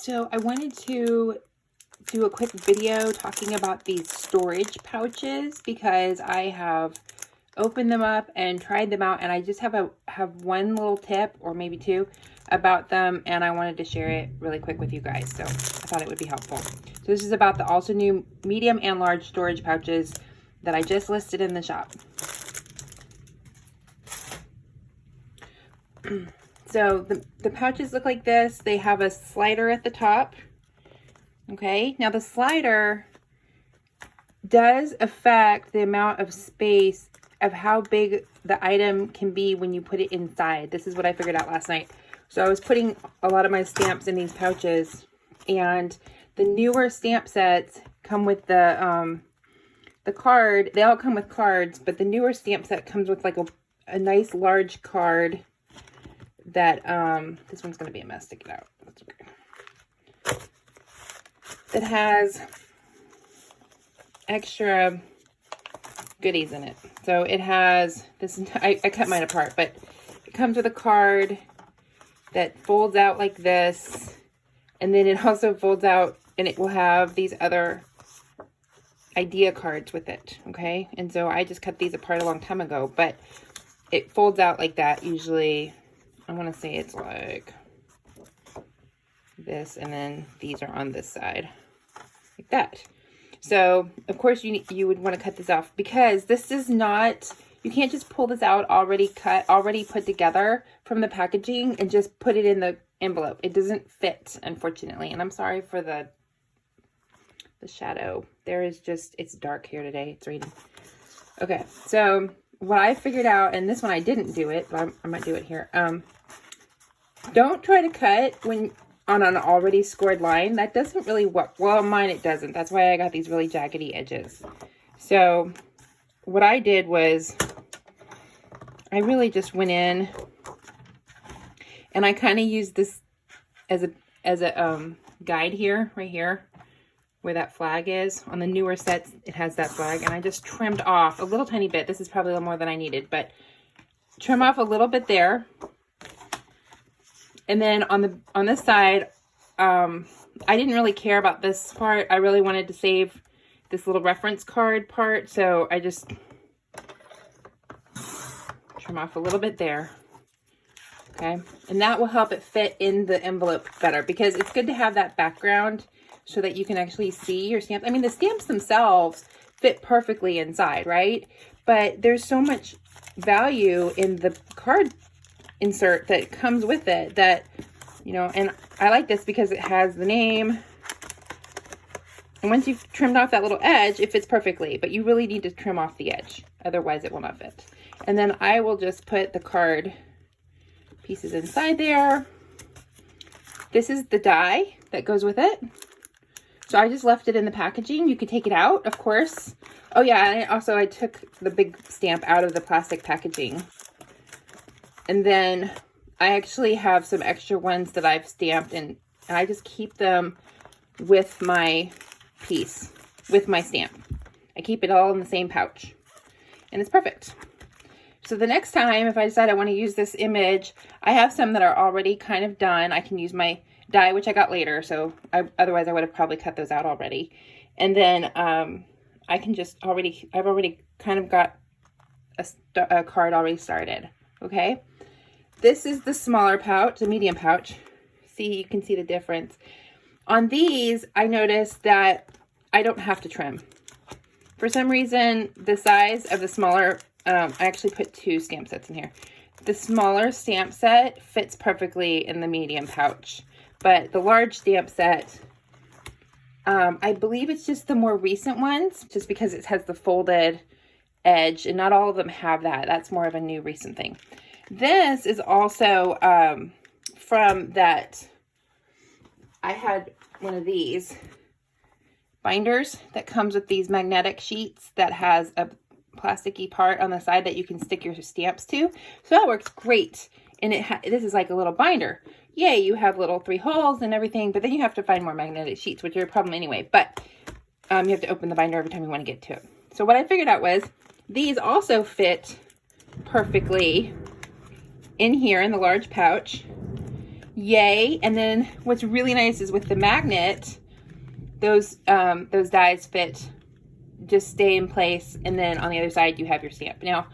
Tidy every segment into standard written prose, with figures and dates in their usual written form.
So I wanted to do a quick video talking about these storage pouches because I have opened them up and tried them out, and I just have one little tip or maybe two about them, and I wanted to share it really quick with you guys. So I thought it would be helpful. So this is about the Altenew medium and large storage pouches that I just listed in the shop. So the pouches look like this. They have a slider at the top. Okay, now the slider does affect the amount of space of how big the item can be when you put it inside. This is what I figured out last night. So I was putting a lot of my stamps in these pouches, and the newer stamp sets come with the card. They all come with cards, but the newer stamp set comes with like a nice large card that, this one's going to be a mess to get out. That's okay. That has extra goodies in it. So it has this, I cut mine apart, but it comes with a card that folds out like this, and then it also folds out and it will have these other idea cards with it. Okay, and so I just cut these apart a long time ago, but it folds out like that. Usually I want to say it's like this, and then these are on this side like that. So of course you would want to cut this off, because this is not, you can't just pull this out already cut, already put together from the packaging and just put it in the envelope. It doesn't fit, unfortunately. And I'm sorry for the shadow. There is just, it's dark here today. It's raining. Okay, so what I figured out, and this one I didn't do it, but I might do it here. Don't try to cut when on an already scored line. That doesn't really work. Well, mine it doesn't. That's why I got these really jaggedy edges. So what I did was I really just went in and I kind of used this as a guide here, right here, where that flag is. On the newer sets, it has that flag, and I just trimmed off a little tiny bit. This is probably a little more than I needed, but trim off a little bit there. And then on this side, I didn't really care about this part. I really wanted to save this little reference card part, so I just trim off a little bit there. Okay, and that will help it fit in the envelope better, because it's good to have that background so that you can actually see your stamps. I mean, the stamps themselves fit perfectly inside, right? But there's so much value in the card insert that comes with it that, you know, and I like this because it has the name. And once you've trimmed off that little edge, it fits perfectly, but you really need to trim off the edge. Otherwise it will not fit. And then I will just put the card pieces inside there. This is the die that goes with it. So I just left it in the packaging. You could take it out, of course. Oh yeah, and I took the big stamp out of the plastic packaging. And then I actually have some extra ones that I've stamped, and I just keep them with my piece, with my stamp. I keep it all in the same pouch, and it's perfect. So the next time, if I decide I want to use this image, I have some that are already kind of done. I can use my die, which I got later, so otherwise I would have probably cut those out already. And then I can just I've already kind of got a card already started. Okay, this is the smaller pouch, the medium pouch. See, you can see the difference. On these, I noticed that I don't have to trim. For some reason, the size of the smaller, I actually put 2 stamp sets in here. The smaller stamp set fits perfectly in the medium pouch, but the large stamp set, I believe it's just the more recent ones, just because it has the folded edge, and not all of them have that. That's more of a new recent thing. This is also from that, I had one of these binders that comes with these magnetic sheets that has a plasticky part on the side that you can stick your stamps to. So that works great. And this is like a little binder. Yay, you have little 3 holes and everything, but then you have to find more magnetic sheets, which are a problem anyway. But you have to open the binder every time you want to get to it. So what I figured out was these also fit perfectly in here in the large pouch. yay. And then what's really nice is with the magnet, those dies fit, just stay in place, and then on the other side you have your stamp. Now,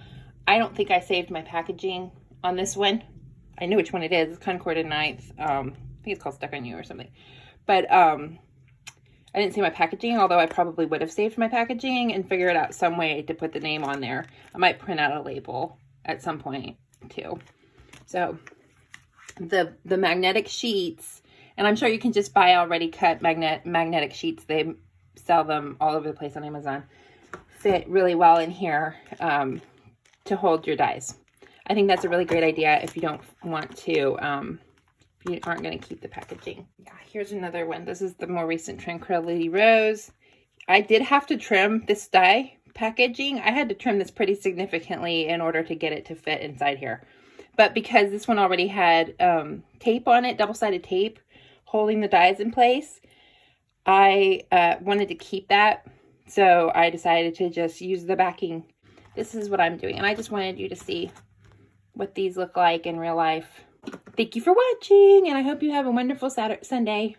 I don't think I saved my packaging on this one. I know which one it is. It's Concord and 9th. I think it's called Stuck on You or something. But I didn't save my packaging, although I probably would have saved my packaging and figured out some way to put the name on there. I might print out a label at some point too. So the magnetic sheets, and I'm sure you can just buy already cut magnetic sheets. They sell them all over the place on Amazon. Fit really well in here to hold your dies. I think that's a really great idea if you don't want to, if you aren't going to keep the packaging. Yeah, here's another one. This is the more recent Tranquility Rose. I did have to trim this die packaging. I had to trim this pretty significantly in order to get it to fit inside here. But because this one already had tape on it, double-sided tape, holding the dies in place, I wanted to keep that. So I decided to just use the backing. This is what I'm doing. And I just wanted you to see what these look like in real life. Thank you for watching, and I hope you have a wonderful Sunday.